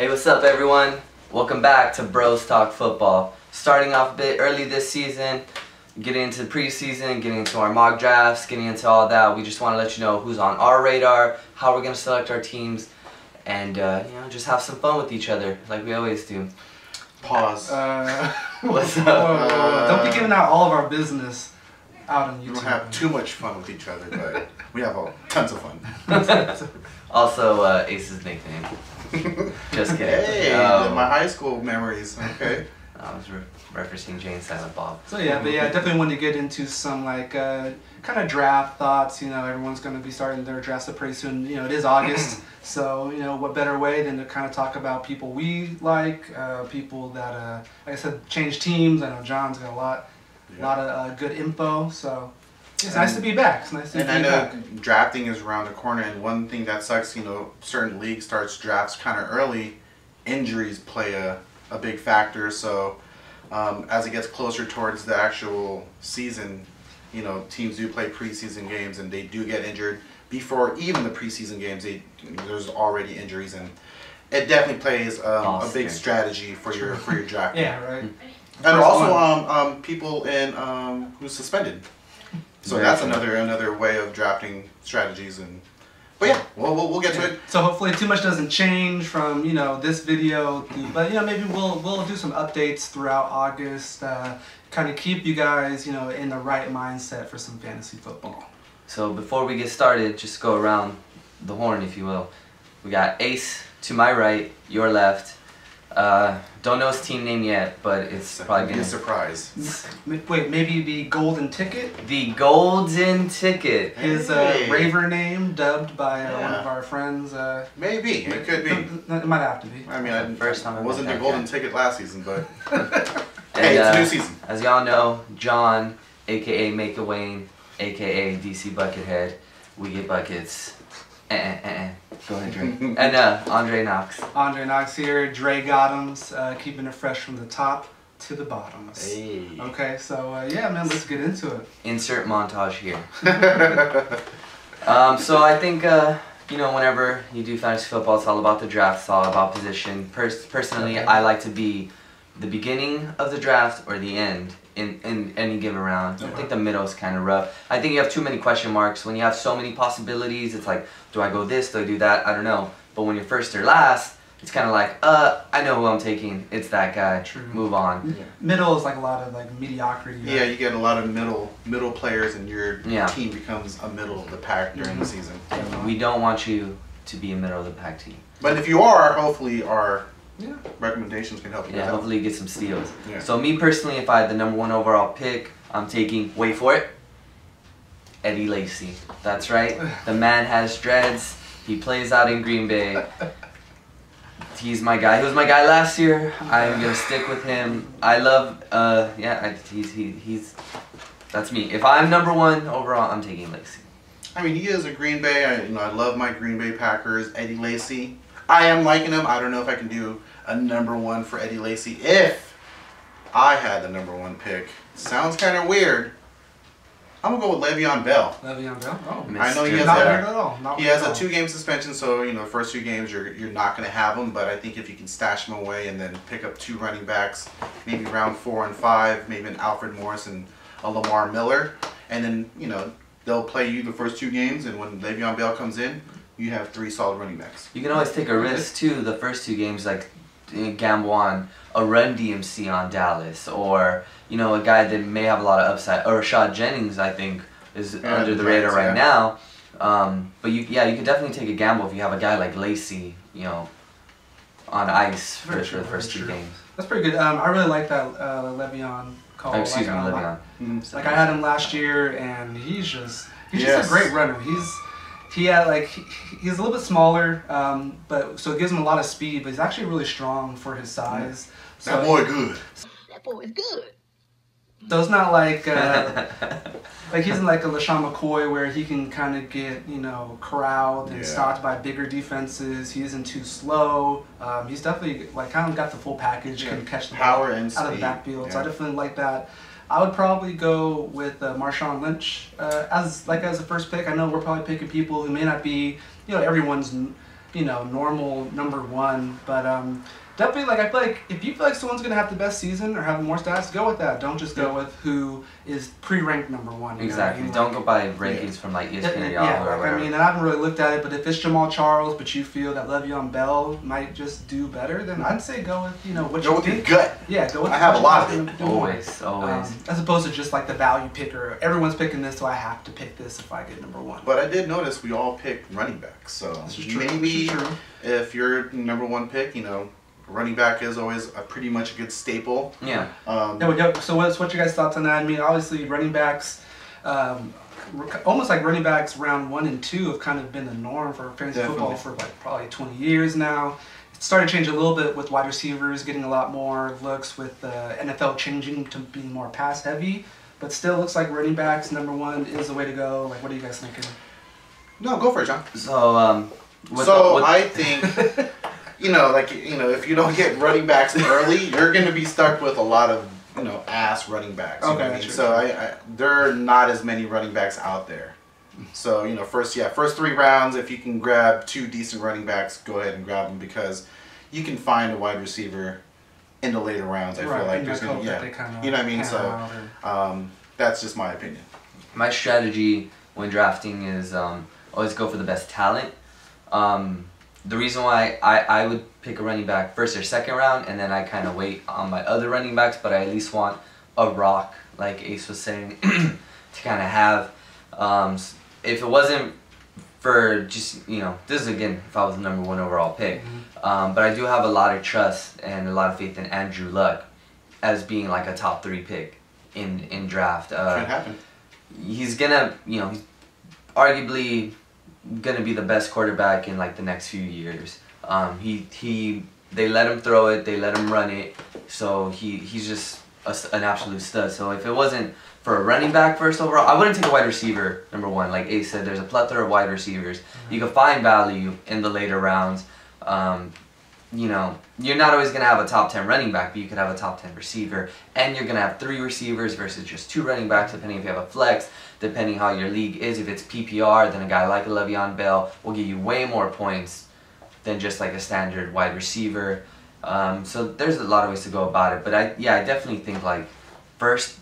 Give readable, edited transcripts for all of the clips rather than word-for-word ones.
Hey, what's up everyone? Welcome back to Bros Talk Football. Starting off a bit early this season, getting into the preseason, getting into our mock drafts, getting into all that. We just want to let you know who's on our radar, how we're going to select our teams, and you know, just have some fun with each other like we always do. Pause. What's up? Don't be giving out all of our business out on YouTube. We don't have too much fun with each other, but we have tons of fun. Also, Ace's nickname. Just kidding. Hey, my high school memories. Okay. I was referencing Jane Silent Bob. So yeah, but yeah, definitely want to get into some like kind of draft thoughts. You know, everyone's going to be starting their drafts up pretty soon. You know, it is August, so you know what better way than to kind of talk about people we like, people that like I said, change teams. I know John's got a lot of good info. So it's nice to be back. It's nice to be back. And I know drafting is around the corner, and one thing that sucks, you know, certain leagues starts drafts kind of early. Injuries play a big factor, so as it gets closer towards the actual season, you know, teams do play preseason games and they do get injured before even the preseason games. There's already injuries, and it definitely plays a big strategy for your draft. Yeah, right. And also people in who's suspended. So that's another way of drafting strategies. But yeah, we'll get to it. So hopefully too much doesn't change from, you know, this video, but you know, maybe we'll do some updates throughout August, kind of keep you guys, you know, in the right mindset for some fantasy football. So before we get started, just go around the horn, if you will. We got Ace to my right, your left. Don't know his team name yet, but it's probably gonna be a surprise. Wait, maybe the Golden Ticket? The Golden Ticket. His raver name, dubbed by one of our friends. Maybe it could be. It might have to be. I mean, first time it wasn't the Golden Ticket last season, but and, hey, it's a new season. As y'all know, John, aka Make a Wayne, aka DC Buckethead, we get buckets. Go ahead, Dre. And Andre Knox. Andre Knox here, Dre Gothams, keeping it fresh from the top to the bottoms. Hey. Okay, so yeah, man, let's get into it. Insert montage here. So I think, you know, whenever you do fantasy football, it's all about the draft, it's all about position. Personally, I like to be the beginning of the draft or the end in any given round. I think the middle is kind of rough. I think you have too many question marks. When you have so many possibilities, it's like, do I go this, do I do that? I don't know. But when you're first or last, it's kind of like, I know who I'm taking. It's that guy. True. Move on. Yeah. Middle is like a lot of like mediocrity. Right? Yeah, you get a lot of middle players, and your team becomes a middle of the pack during the season. We don't want you to be a middle of the pack team. But if you are, hopefully our recommendations can help you. Yeah, hopefully you get some steals. Yeah. So me personally, if I had the #1 overall pick, I'm taking, wait for it, Eddie Lacy. That's right. The man has dreads. He plays out in Green Bay. He's my guy. He was my guy last year. I'm gonna stick with him. I love. He's. That's me. If I'm #1 overall, I'm taking Lacy. I mean, he is a Green Bay. I love my Green Bay Packers. Eddie Lacy. I am liking him. I don't know if I can do a #1 for Eddie Lacy if I had the #1 pick. Sounds kind of weird. I'm gonna go with Le'Veon Bell. Le'Veon Bell. Oh, I know he has a 2-game suspension, so you know the first 2 games you're not gonna have him. But I think if you can stash him away and then pick up 2 running backs, maybe round 4 and 5, maybe an Alfred Morris and a Lamar Miller, and then you know they'll play you the first 2 games, and when Le'Veon Bell comes in, you have 3 solid running backs. You can always take a risk too. The first 2 games, like gamble on a run DMC on Dallas, or you know, a guy that may have a lot of upside, or Rashad Jennings, I think, is under the radar right now. But you could definitely take a gamble if you have a guy like Lacy, you know, on ice for the first 2 games. That's pretty good. I really like that Le'Veon call. Excuse me, Le'Veon. Like I had him last year, and he's just a great runner. He's a little bit smaller, but so it gives him a lot of speed. But he's actually really strong for his size. So that boy good. That boy is good. So it's not like like he's in like a Lesean Mccoy where he can kind of get, you know, corralled and stopped by bigger defenses. He isn't too slow. He's definitely like kind of got the full package. Can catch the power ball and out of the backfield. So I definitely like that. I would probably go with Marshawn Lynch as a first pick. I know we're probably picking people who may not be, you know, everyone's normal #1. But definitely, like, I feel like if you feel like someone's gonna have the best season or have more stats, go with that. Don't just go with who is pre-ranked #1. Exactly. Don't go by rankings from like ESPN or Yahoo or whatever. I mean, I haven't really looked at it, but if it's Jamal Charles, but you feel that Le'Veon Bell might just do better, then I'd say go with what you think. Your gut. Yeah, go with. I have a lot of it. Always. As opposed to just like the value picker. Everyone's picking this, so I have to pick this if I get #1. But I did notice we all picked running backs, so maybe if you're #1 pick, running back is always a pretty much a good staple. Yeah. So what's your guys' thoughts on that? I mean, obviously running backs, almost like running backs round 1 and 2 have kind of been the norm for fantasy football for like probably 20 years now. It started to change a little bit with wide receivers getting a lot more looks with the NFL changing to being more pass heavy, but still looks like running backs #1 is the way to go. Like, what are you guys thinking? No, go for it, John. So I think. If you don't get running backs early, you're going to be stuck with a lot of, ass running backs. You know what I mean? So there are not as many running backs out there. So, first 3 rounds, if you can grab 2 decent running backs, go ahead and grab them because you can find a wide receiver in the later rounds. I feel like there's going to be, you know what I mean? So, that's just my opinion. My strategy when drafting is always go for the best talent. The reason why I would pick a running back first or second round, and then I kind of wait on my other running backs, but I at least want a rock, like Ace was saying, to kind of have. If it wasn't for just, this is again, if I was the #1 overall pick, but I do have a lot of trust and a lot of faith in Andrew Luck as being like a top 3 pick in draft. Can happen. He's gonna, he's arguably gonna be the best quarterback in like the next few years. They let him throw it, they let him run it, so he's just an absolute stud. So if it wasn't for a running back first overall, I wouldn't take a wide receiver #1. Like Ace said, there's a plethora of wide receivers. You can find value in the later rounds. You're not always gonna have a top 10 running back, but you could have a top 10 receiver, and you're gonna have 3 receivers versus just 2 running backs, depending if you have a flex, depending how your league is. If it's PPR, then a guy like a Le'Veon Bell will give you way more points than just like a standard wide receiver. So there's a lot of ways to go about it, but I definitely think like first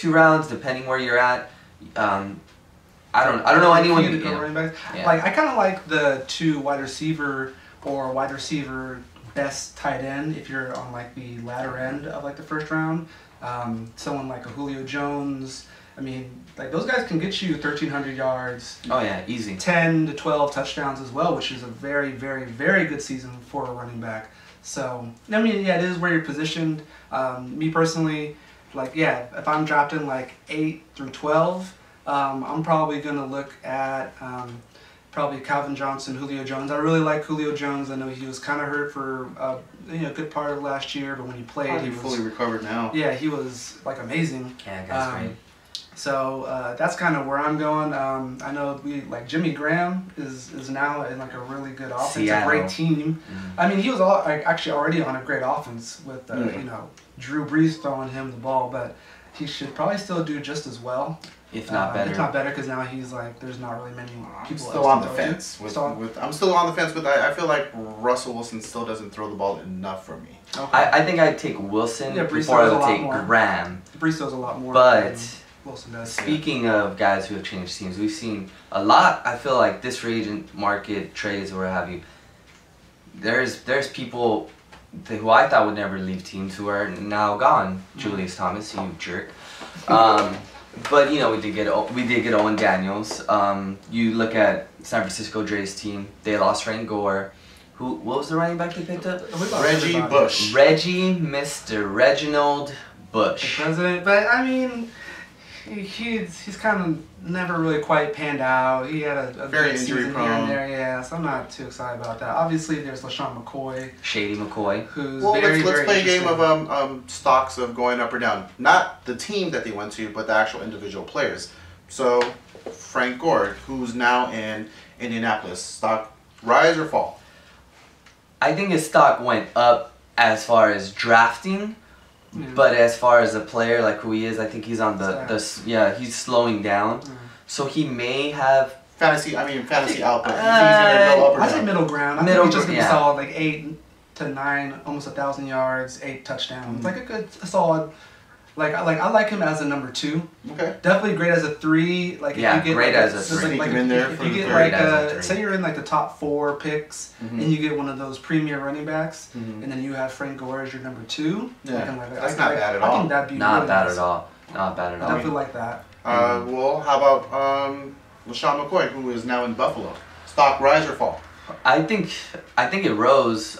2 rounds, depending where you're at. I don't know anyone. Like I kind of like the 2 wide receiver or wide receiver best tight end if you're on like the latter end of like the first round. Someone like a Julio Jones. I mean, like those guys can get you 1,300 yards. Oh yeah, easy. 10 to 12 touchdowns as well, which is a very, very, very good season for a running back. So, I mean, it is where you're positioned. Me personally, like, if I'm drafting like 8 through 12, I'm probably going to look at probably Calvin Johnson, Julio Jones. I really like Julio Jones. I know he was kind of hurt for a good part of last year, but when he played, he was fully recovered now. Yeah, he was like amazing. Yeah, guy's great. So that's kind of where I'm going. I know Jimmy Graham is now in like a really good offense, Seattle. A great team. I mean, he was actually already on a great offense with Drew Brees throwing him the ball, but he should probably still do just as well. If not better. If not better, because now he's like, there's not really many people. I'm still on the fence. I'm still on the fence with. I feel like Russell Wilson still doesn't throw the ball enough for me. Okay. I think I'd take Wilson before I would take Graham. Brees throws a lot more. But Wilson does. Speaking of guys who have changed teams, we've seen a lot. I feel like this free agent market, trades, or what have you. There's people who I thought would never leave teams who are now gone. Julius Thomas, you jerk. But we did get Owen Daniels. You look at San Francisco Dre's team; they lost Frank Gore. What was the running back they picked up? Reggie Bush. Mr. Reginald Bush. The president, but I mean, he's kind of never really quite panned out. He had a very good injury season prone. here and there, yeah. So I'm not too excited about that. Obviously, there's Lesean Mccoy, Shady McCoy, who's let's play a game of stocks of going up or down. Not the team that they went to, but the actual individual players. So Frank Gore, who's now in Indianapolis, stock rise or fall? I think his stock went up as far as drafting. But as far as a player, like who he is, I think he's on he's slowing down. So he may have Fantasy output. You think he's gonna go up or I down? say middle ground. I think he's just gonna be solid, like 8 to 9, almost 1,000 yards, 8 touchdowns. Like a solid. Like I like him as a number 2. Okay. Definitely great as a 3. Like yeah, if you get great like as a 3. Sneak him in there if for you the get third. like say you're in like the top 4 picks and you get one of those premier running backs and then you have Frank Gore as your number 2. Yeah. Like, That's not bad at all. I think that'd be Not really bad nice. at all. Not bad at I all. definitely like that. Well, how about Lesean Mccoy, who is now in Buffalo? Stock rise or fall? I think it rose.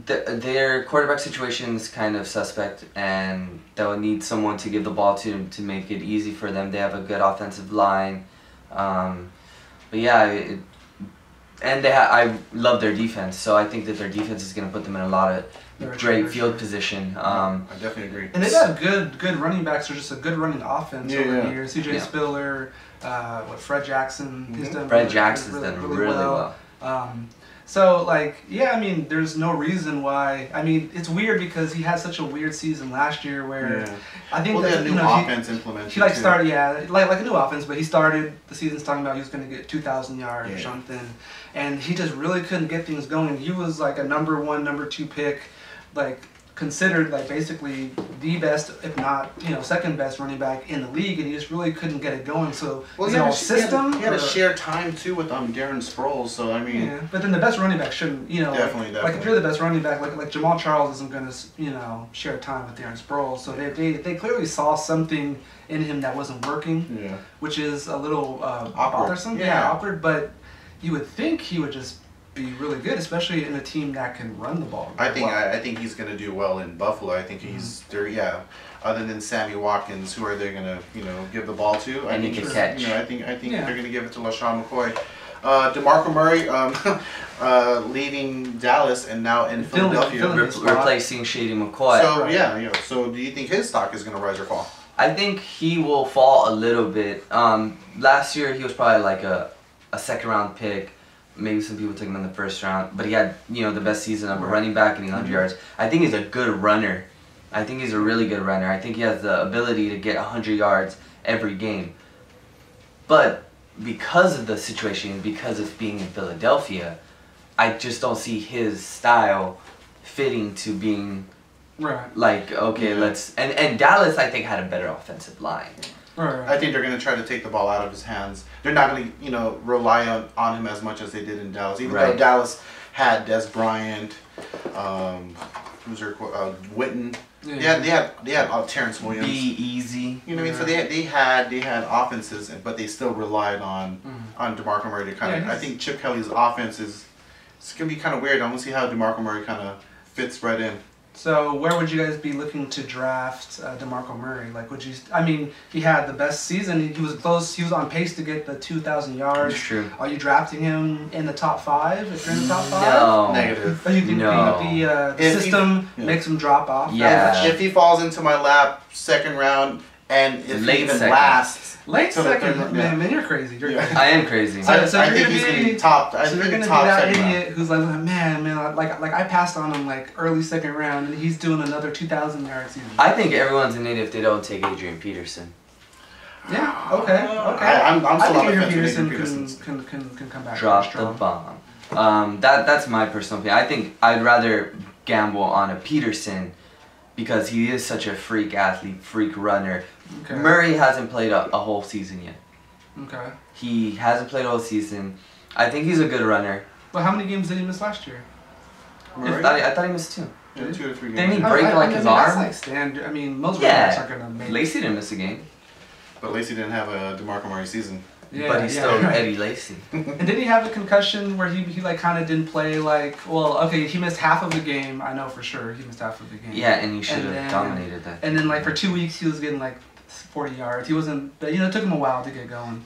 Their quarterback situation is kind of suspect, and they'll need someone to give the ball to make it easy for them. They have a good offensive line, but yeah, I love their defense. So I think that their defense is going to put them in a lot of great field position. I definitely agree. And they've had good running backs, or just a good running offense over the years. CJ Yeah. Spiller, Fred Jackson. He's done Fred Jackson's done really well. So, like, yeah, I mean, there's no reason why. I mean, it's weird because he had such a weird season last year where I think they that, had new offense implemented. he like started, like a new offense, but he started the season's talking about he was going to get 2,000 yards or something, and he just really couldn't get things going. He was like a number 1, number 2 pick, like considered like basically the best, if not second best running back in the league, and he just really couldn't get it going. So he had a shared time too with Darren Sproles. So I mean, but then the best running back shouldn't definitely. Like if you're the best running back, like Jamal Charles isn't going to share time with Darren Sproles. So they clearly saw something in him that wasn't working, which is a little bothersome. Awkward. But you would think he would just be really good, especially in a team that can run the ball. I think he's going to do well in Buffalo. I think he's there. Yeah. Other than Sammy Watkins, who are they going to give the ball to? And he can catch. I think they're going to give it to LeSean McCoy. DeMarco Murray leaving Dallas and now in Philadelphia, replacing Shady McCoy. So So do you think his stock is going to rise or fall? I think he will fall a little bit. Last year he was probably like a second round pick. Maybe some people took him in the first round, but he had the best season of a running back and 100 yards. I think he's a good runner. I think he's a really good runner. I think he has the ability to get 100 yards every game. But because of the situation, because of being in Philadelphia, I just don't see his style fitting to being like let's and Dallas I think had a better offensive line. I think they're going to try to take the ball out of his hands. They're not going to, rely on him as much as they did in Dallas. Even though Dallas had Des Bryant, who's their Witten. They had Terrence Williams. Be easy. You know what I mean? So they had offenses, but they still relied on DeMarco Murray to kind of. I think Chip Kelly's offense it's going to be kind of weird. I'm going to see how DeMarco Murray kind of fits right in. So where would you guys be looking to draft DeMarco Murray? Like, would you? I mean, he had the best season. He was close. He was on pace to get the 2,000 yards. That's true. Are you drafting him in the top 5? If you're in the top 5? No. Negative. Or you think the system makes him drop off? Yeah. If he falls into my lap second round, and if he even lasts. Late second, man, you're crazy. I am crazy. I think he's going to be top. So you're going to be that idiot who's like, man, like I passed on him like early second round, and he's doing another 2,000 yard season. I think everyone's an idiot if they don't take Adrian Peterson. Yeah. Okay. I'm still on the fence. Adrian Peterson can come back. Drop the bomb. That's my personal opinion. I think I'd rather gamble on a Peterson because he is such a freak athlete, freak runner. Okay. Murray hasn't played a whole season yet. Okay. He hasn't played a whole season. I think he's a good runner. Well, how many games did he miss last year? I thought he missed 2. Yeah, 2 or 3 games. Didn't he break his arm? That's like standard. I mean, most running backs aren't going to make it. Lacy didn't miss a game. But Lacy didn't have a DeMarco Murray season. Yeah, but he's still Eddie Lacy. And didn't he have a concussion where he like kind of didn't play he missed half of the game. I know for sure he missed half of the game. Yeah, and he should have dominated that. And then like for 2 weeks he was getting like 40 yards. He wasn't, but it took him a while to get going.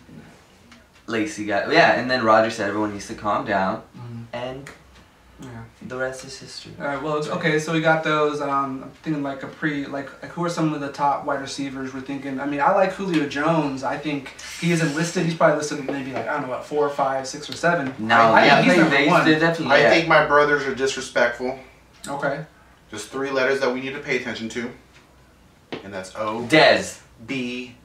Lacy got and then Roger said everyone needs to calm down, and the rest is history. All right, well, okay, so we got those. I'm thinking who are some of the top wide receivers we're thinking? I mean, I like Julio Jones. I think he isn't listed. He's probably listed maybe 4 or 5, 6 or 7. No, he's number 1. Definitely. I think my brothers are disrespectful. Okay. Just 3 letters that we need to pay attention to, and that's O. Dez. B.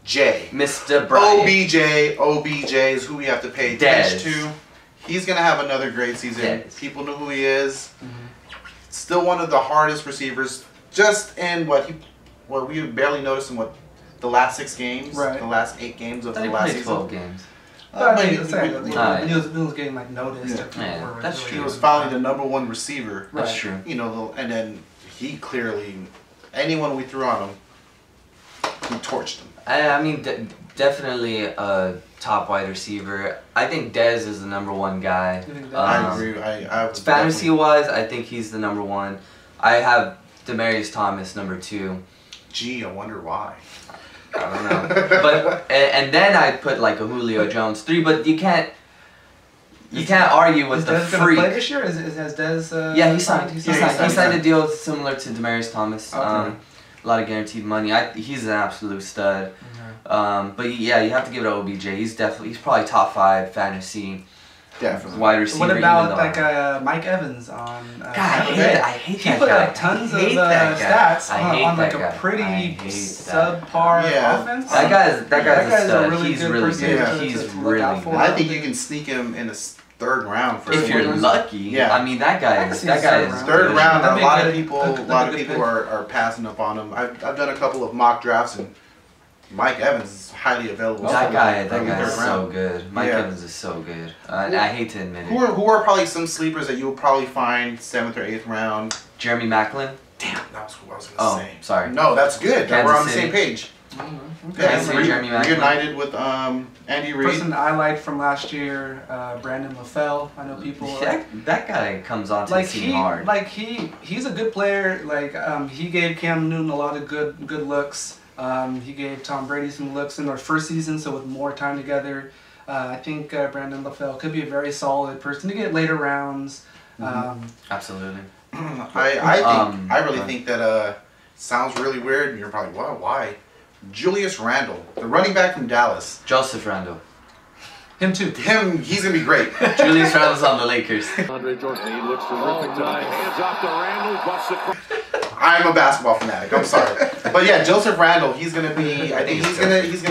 Mr. Bryant. OBJ is who we have to pay attention to. He's going to have another great season. People know who he is. Still one of the hardest receivers. Just in what we barely noticed in the last 6 games, the last 8 games of the last season. 12 games. He was getting like noticed. Yeah, that's true. He was finally the #1 receiver. That's true. You know, and then he clearly, anyone we threw on him, he torched him. I mean, definitely a top wide receiver. I think Dez is the #1 guy. I agree. Fantasy-wise, I think he's the #1. I have Demaryius Thomas #2. Gee, I wonder why. I don't know. But and then I'd put like a Julio Jones 3, but you can't argue with the freak. Is Dez gonna play this year? Has Dez? Yeah, he signed. He signed a deal similar to Demaryius Thomas. Okay. A lot of guaranteed money. He's an absolute stud. But yeah, you have to give it to OBJ. He's probably top 5 fantasy. Definitely. Wide receiver. What about like Mike Evans on? God, I hate he that put guy. up tons of stats on like a pretty subpar offense. That guy's a really good really person good. to He's look really out for. good. I think you can sneak him in the 3rd round for if you're lucky. Yeah. I mean that guy is 3rd good. round. That'd A be lot good. of people are passing up on him. I've done a couple of mock drafts and Mike Evans is highly available. That guy is so good. Mike Evans is so good. I hate to admit it. Who are probably some sleepers that you'll probably find 7th or 8th round? Jeremy Maclin. Damn, that was who I was going to say. Sorry. No, that's good. Kansas We're on the City. same page. Kansas City, Jeremy Maclin. Reunited with Andy Reid. Person I liked from last year, Brandon LaFell. I know people. That guy comes on to the scene hard. Like he's a good player. Like he gave Cam Newton a lot of good looks. He gave Tom Brady some looks in their first season, so with more time together, I think Brandon LaFell could be a very solid person to get later rounds. Absolutely. I really think that sounds really weird, and you're probably why? Julius Randle, the running back from Dallas. Joseph Randle. Him too. He's gonna be great. Julius Randle's on the Lakers. Andre Jordan, he looks terrific tonight. Hands off to Randle, busts it. I'm a basketball fanatic. I'm sorry, but yeah, Joseph Randle. He's gonna be. I think he's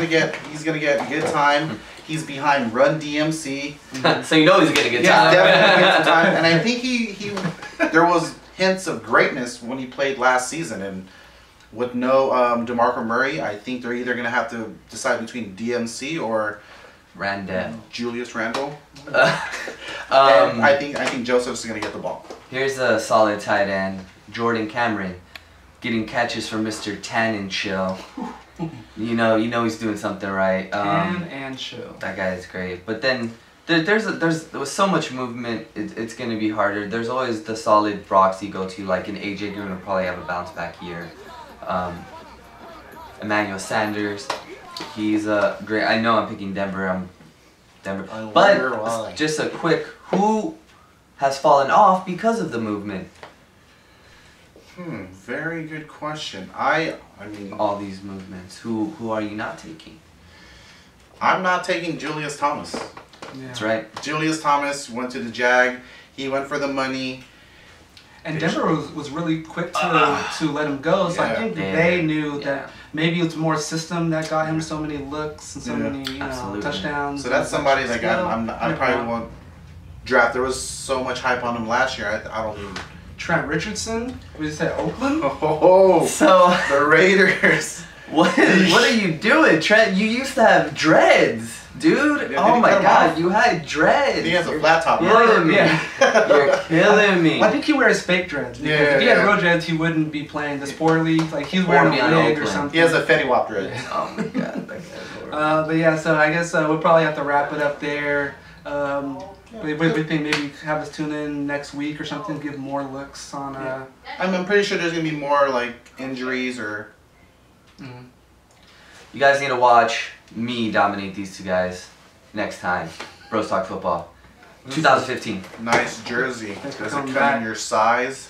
gonna get good time. He's behind Run DMC. So you know he's gonna get Yeah, time. definitely get some time. And I think he there was hints of greatness when he played last season, and with no DeMarco Murray, I think they're either gonna have to decide between DMC or Randall. Julius Randle. And I think Joseph's gonna get the ball. Here's a solid tight end, Jordan Cameron, getting catches from Mr. Tan and Chill. You know he's doing something right. Tan and Chill. That guy is great. But then there was so much movement. It's gonna be harder. There's always the solid Brocks you go to, like an AJ Green will probably have a bounce back year. Emmanuel Sanders, he's a great. I know I'm picking Denver. But just a quick, who has fallen off because of the movement? Very good question. I mean, all these movements. Who are you not taking? I'm not taking Julius Thomas. Yeah. That's right. Julius Thomas went to the Jag. He went for the money. And Denver was really quick to let him go, so I think they knew that maybe it's more system that got him so many looks and so many touchdowns. So that's somebody like I probably won't draft. There was so much hype on him last year. I don't even. Trent Richardson? What did you say, Oakland? Oh, so the Raiders. What are you doing, Trent? You used to have dreads, dude. Yeah, oh my God, you had dreads. He has a flat top. You're killing me. You're killing me. Well, I think he wears fake dreads. Because if he had real dreads, he wouldn't be playing this poorly. Like he's wearing a wig or something. He has a Fetty Wap dread. Oh my God. But yeah, so I guess we'll probably have to wrap it up there. We think maybe have us tune in next week or something, give more looks on. I'm pretty sure there's gonna be more like injuries or. You guys need to watch me dominate these two guys next time. Bros Talk Football, 2015. Nice jersey. Does it come back. in your size?